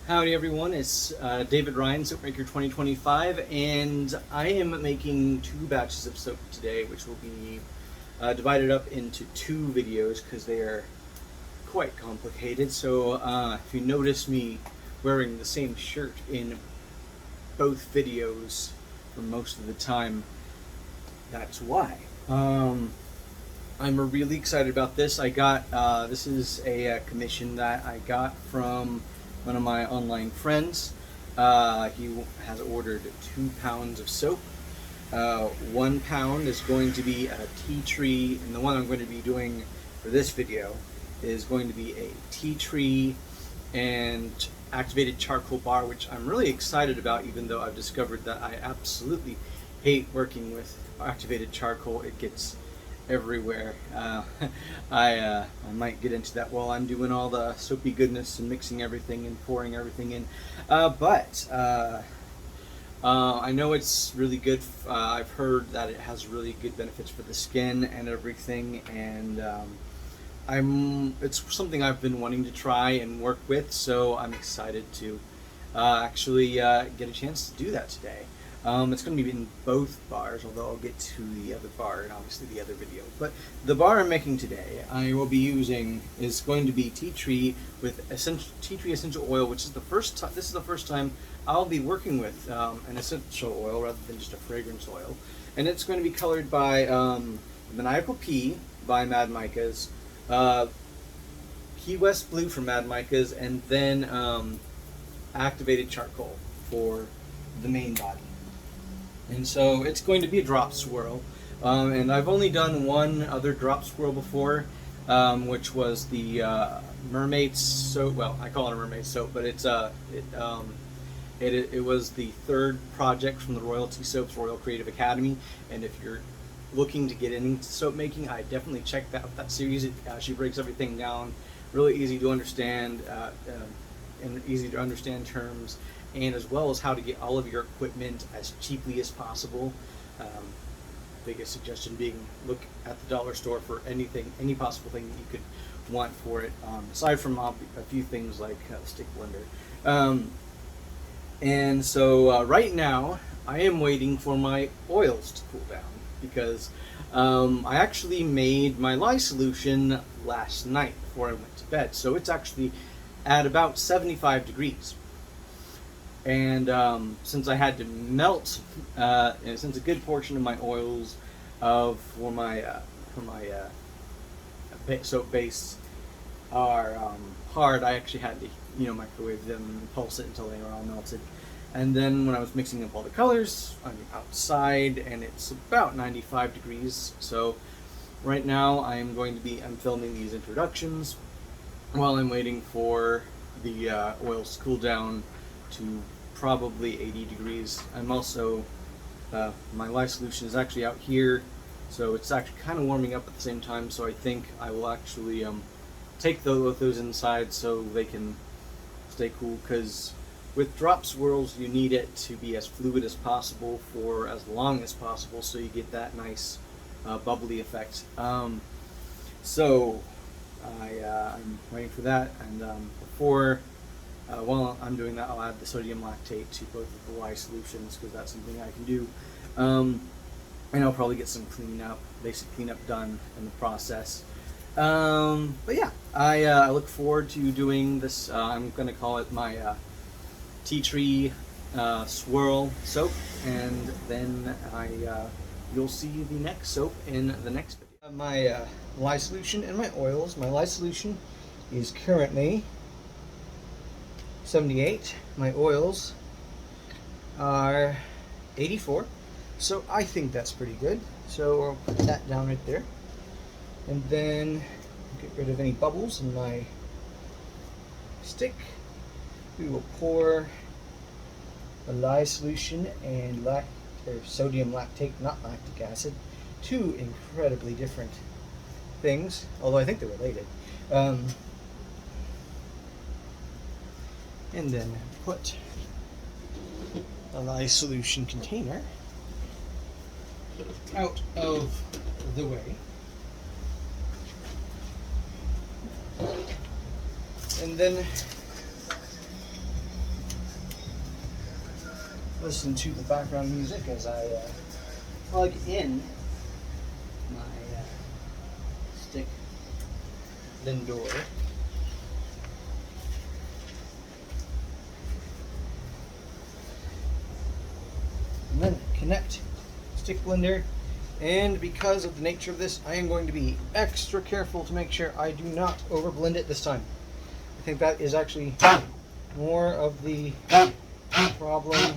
Howdy everyone, it's David Ryan, Soapmaker 2025, and I am making 2 batches of soap today, which will be divided up into 2 videos because they are quite complicated. So if you notice me wearing the same shirt in both videos for most of the time, that's why. I'm really excited about this. I got, this is a commission that I got from one of my online friends. He has ordered 2 pounds of soap. 1 pound is going to be a tea tree, and the one I'm going to be doing for this video is going to be a tea tree and activated charcoal bar, which I'm really excited about, even though I've discovered that I absolutely hate working with activated charcoal. It gets everywhere. I might get into that while I'm doing all the soapy goodness and mixing everything and pouring everything in. But I know it's really good. I've heard that it has really good benefits for the skin and everything, and it's something I've been wanting to try and work with, so I'm excited to actually get a chance to do that today. It's going to be in both bars, although I'll get to the other bar and obviously the other video. But the bar I'm making today, I will be using, is going to be tea tree with tea tree essential oil, which is the first time. This is the first time I'll be working with an essential oil rather than just a fragrance oil, and it's going to be colored by Maniacal P by Mad Micas, Key West Blue from Mad Micas, and then activated charcoal for the main body. And so it's going to be a drop swirl, and I've only done one other drop swirl before, which was the mermaid soap. Well, I call it a mermaid soap, but it was the 3rd project from the Royalty Soaps Royal Creative Academy. And if you're looking to get into soap making, I definitely check that series. She breaks everything down, really easy to understand, and easy to understand terms, and as well as how to get all of your equipment as cheaply as possible. Biggest suggestion being look at the dollar store for anything, any possible thing that you could want for it, aside from a few things like the stick blender. And so right now I am waiting for my oils to cool down, because I actually made my lye solution last night before I went to bed, so it's actually at about 75 degrees. And since I had to melt, and since a good portion of my oils for my soap base are hard, I actually had to microwave them and pulse it until they were all melted. And then when I was mixing up all the colors, I'm outside and it's about 95 degrees. So right now I'm filming these introductions while I'm waiting for the oils to cool down to probably 80 degrees. I'm also, my lye solution is actually out here, so it's actually kind of warming up at the same time, so I think I will actually take those inside so they can stay cool, because with drop swirls you need it to be as fluid as possible for as long as possible, so you get that nice bubbly effect. So I'm waiting for that, and while I'm doing that, I'll add the sodium lactate to both of the lye solutions, because that's something I can do. And I'll probably get some basic cleanup done in the process. But yeah, I look forward to doing this. I'm going to call it my tea tree swirl soap, and then you'll see the next soap in the next video. My lye solution and my oils. My lye solution is currently 78. My oils are 84. So I think that's pretty good. So I'll put that down right there. And then get rid of any bubbles in my stick. We will pour the lye solution and sodium lactate, not lactic acid. 2 incredibly different things, although I think they're related. And then put the lye solution container out of the way. And then listen to the background music as I plug in my stick Lindor. And then connect stick blender. And because of the nature of this, I am going to be extra careful to make sure I do not overblend it this time. I think that is actually more of the problem.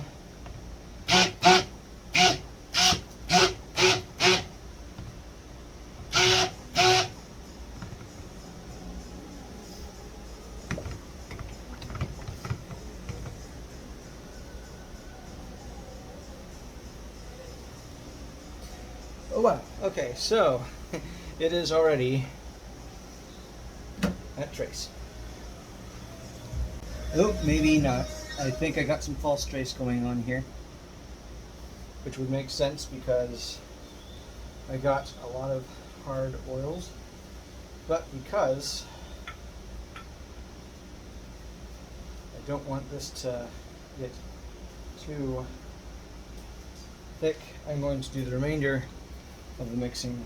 Oh wow, okay, so it is already at trace. Oh, maybe not. I think I got some false trace going on here, which would make sense because I got a lot of hard oils, but because I don't want this to get too thick, I'm going to do the remainder of the mixing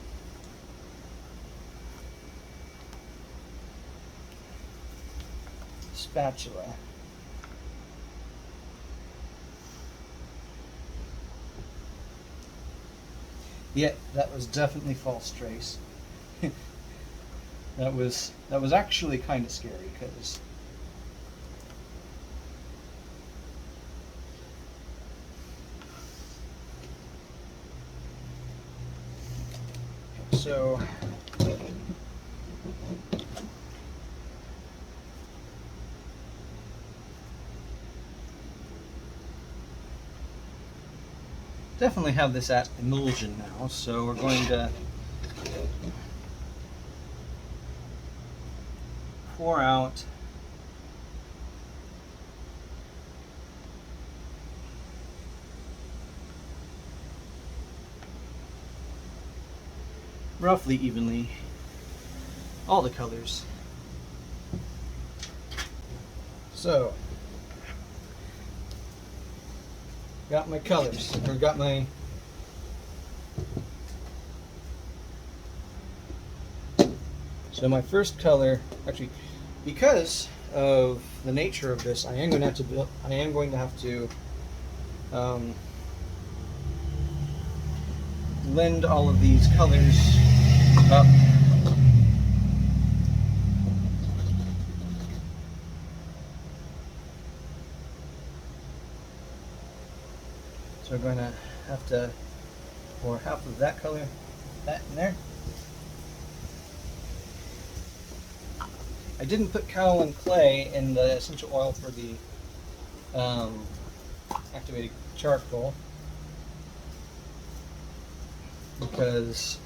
spatula. Yeah, that was definitely false trace. that was actually kind of scary because so definitely have this at emulsion now, so we're going to pour out roughly evenly all the colors. So got my colors, or got my first color, actually, because of the nature of this, I am going to have to blend all of these colors up. So we're going to have to pour half of that color, that in there. I didn't put kaolin clay in the essential oil for the activated charcoal because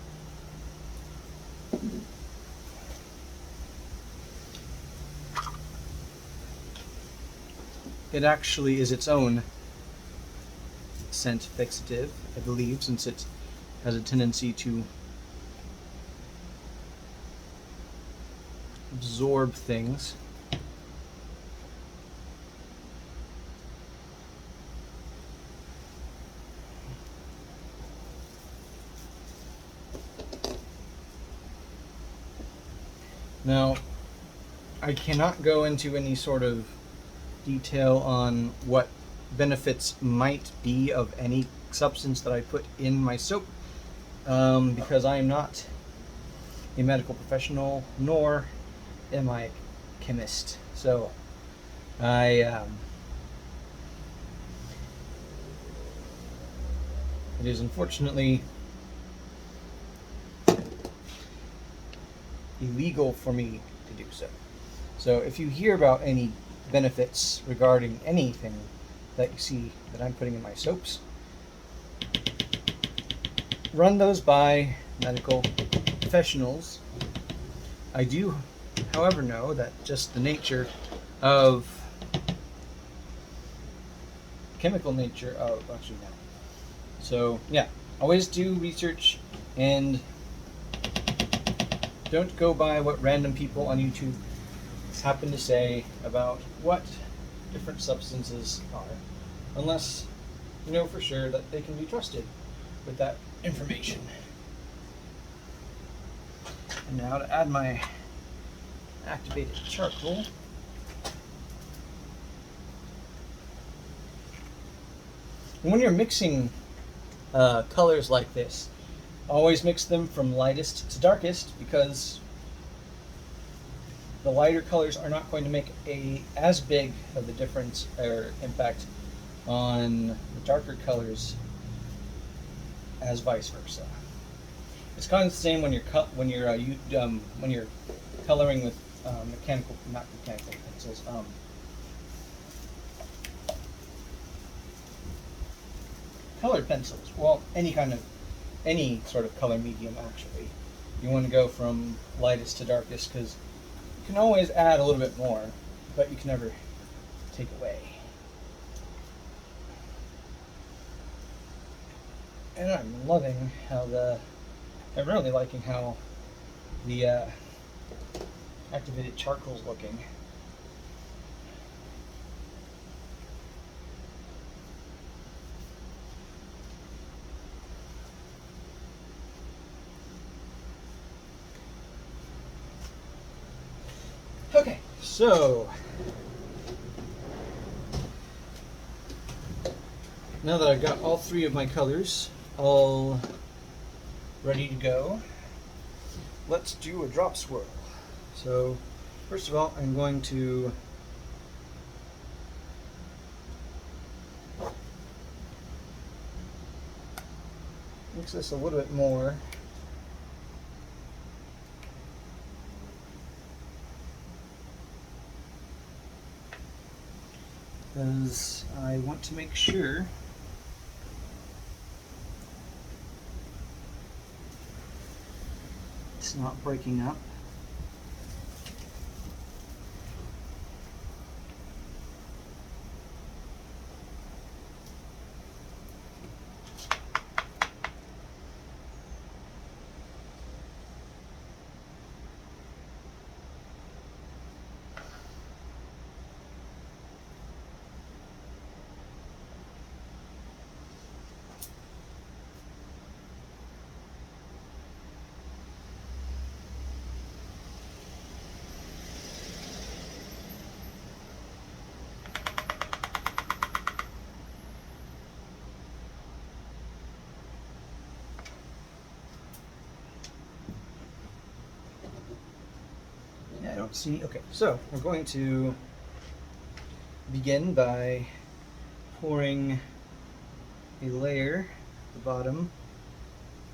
it actually is its own scent fixative, I believe, since it has a tendency to absorb things. Now, I cannot go into any sort of detail on what benefits might be of any substance that I put in my soap because I am not a medical professional, nor am I a chemist. So it is unfortunately illegal for me to do so. So if you hear about any benefits regarding anything that you see that I'm putting in my soaps, run those by medical professionals. I do, however, know that just the nature of chemical nature of actually no. So yeah, always do research and don't go by what random people on YouTube happen to say about what different substances are, unless know for sure that they can be trusted with that information. And now to add my activated charcoal. And when you're mixing colors like this, always mix them from lightest to darkest, because the lighter colors are not going to make as big of a difference or impact on the darker colors as vice versa. It's kind of the same when you're coloring with not mechanical pencils. Colored pencils. Well, any sort of color medium actually. You want to go from lightest to darkest, because you can always add a little bit more, but you can never take away. And I'm loving I'm really liking how the activated charcoal's looking. Okay, so now that I've got all three of my colors all ready to go, let's do a drop swirl. So first of all, I'm going to mix this a little bit more. Because I want to make sure it's not breaking up. I don't see. Okay, so we're going to begin by pouring a layer at the bottom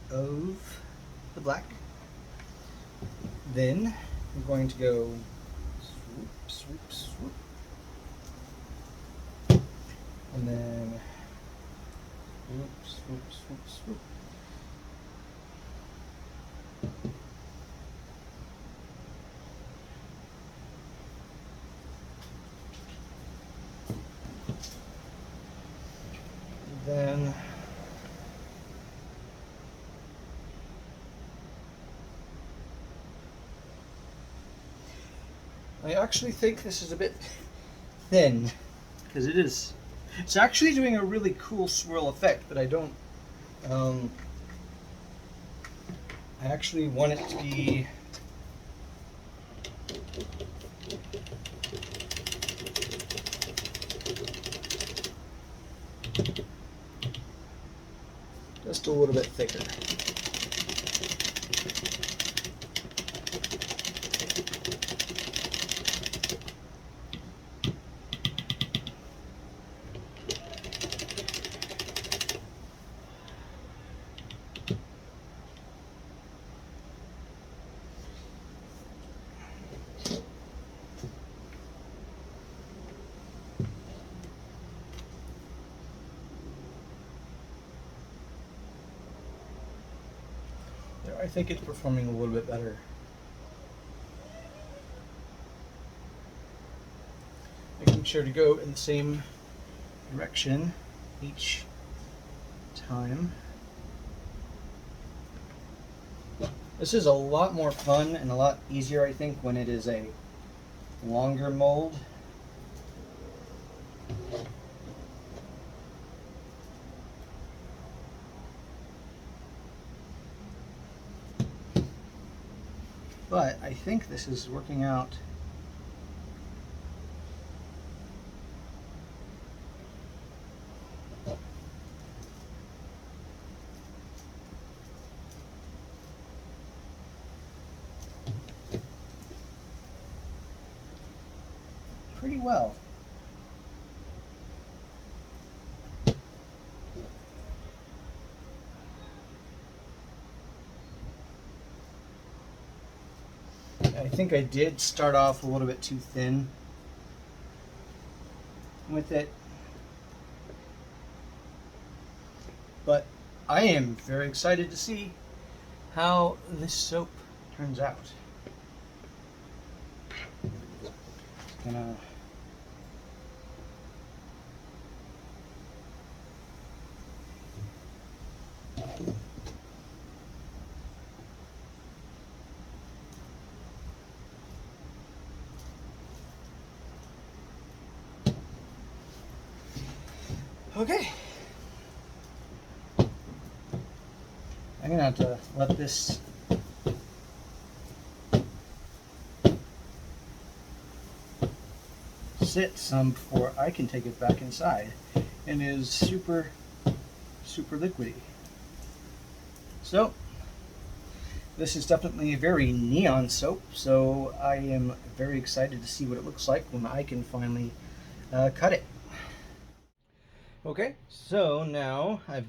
of the black. Then I'm going to go swoop, swoop, swoop, and then swoop, swoop, swoop, swoop. Then I actually think this is a bit thin, because it's actually doing a really cool swirl effect, but I don't I actually want it to be just a little bit thicker. I think it's performing a little bit better. Making sure to go in the same direction each time. This is a lot more fun and a lot easier, I think, when it is a longer mold. But I think this is working out pretty well. I think I did start off a little bit too thin with it, but I am very excited to see how this soap turns out. Gonna okay. I'm gonna have to let this sit some before I can take it back inside, and it is super liquidy. So this is definitely a very neon soap, so I am very excited to see what it looks like when I can finally cut it. Okay, so now I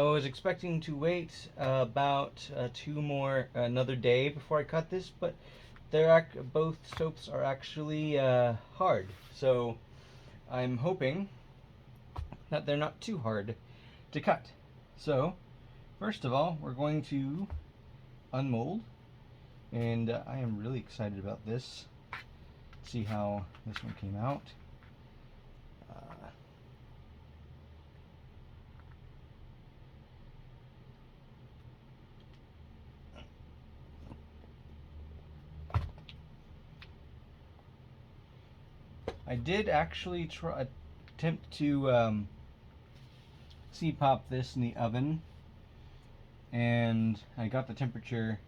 was expecting to wait about another day before I cut this, but both soaps are actually hard. So I'm hoping that they're not too hard to cut. So first of all, we're going to unmold, and I am really excited about this. See how this one came out. I did actually attempt to pop this in the oven, and I got the temperature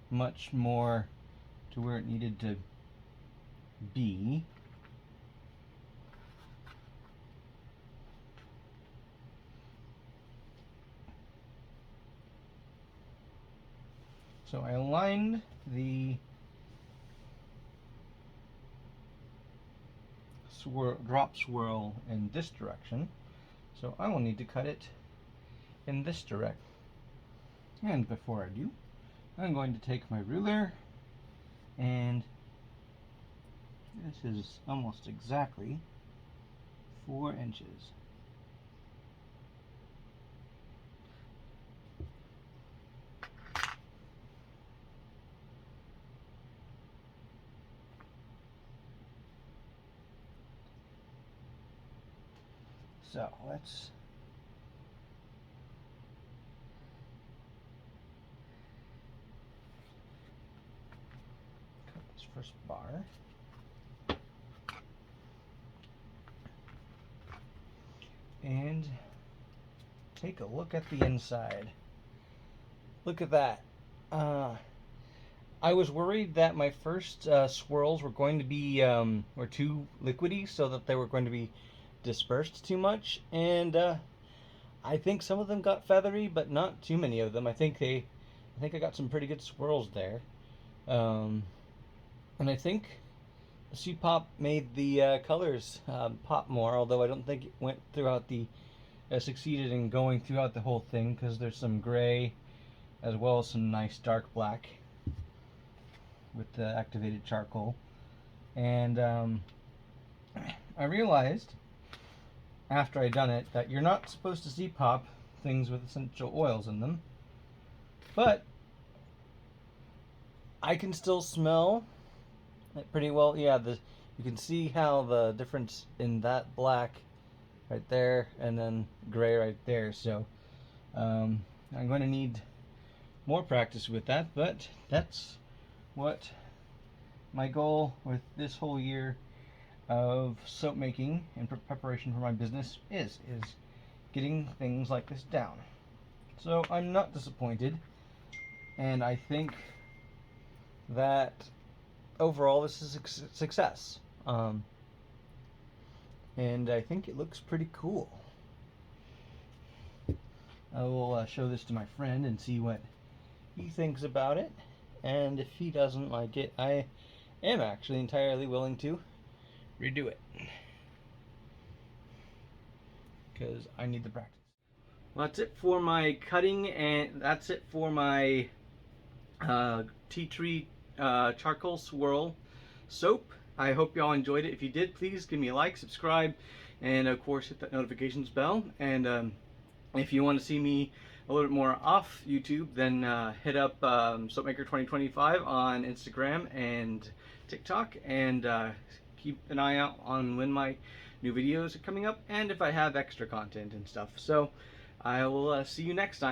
much more to where it needed to be. So I aligned the drop swirl in this direction, so I will need to cut it in this direction. And before I do, I'm going to take my ruler, and this is almost exactly 4 inches. So let's cut this first bar. And take a look at the inside. Look at that. I was worried that my first swirls were going to be were too liquidy, so that they were going to be dispersed too much, and I think some of them got feathery, but not too many of them. I think I got some pretty good swirls there, and I think the C-Pop made the colors pop more. Although I don't think it went throughout the succeeded in going throughout the whole thing, because there's some gray as well as some nice dark black with the activated charcoal, and I realized after I done it that you're not supposed to C-Pop things with essential oils in them, but I can still smell it pretty well. Yeah, you can see how the difference in that black right there and then gray right there. So I'm going to need more practice with that, but that's what my goal with this whole year of soap making and preparation for my business is getting things like this down. So I'm not disappointed, and I think that overall this is a success. And I think it looks pretty cool. I will show this to my friend and see what he thinks about it. And if he doesn't like it, I am actually entirely willing to redo it. Because I need the practice. Well, that's it for my cutting, and that's it for my tea tree charcoal swirl soap. I hope y'all enjoyed it. If you did, please give me a like, subscribe, and of course hit that notifications bell. And if you want to see me a little bit more off YouTube, then hit up Soapmaker 2025 on Instagram and TikTok, and keep an eye out on when my new videos are coming up and if I have extra content and stuff. So I will see you next time.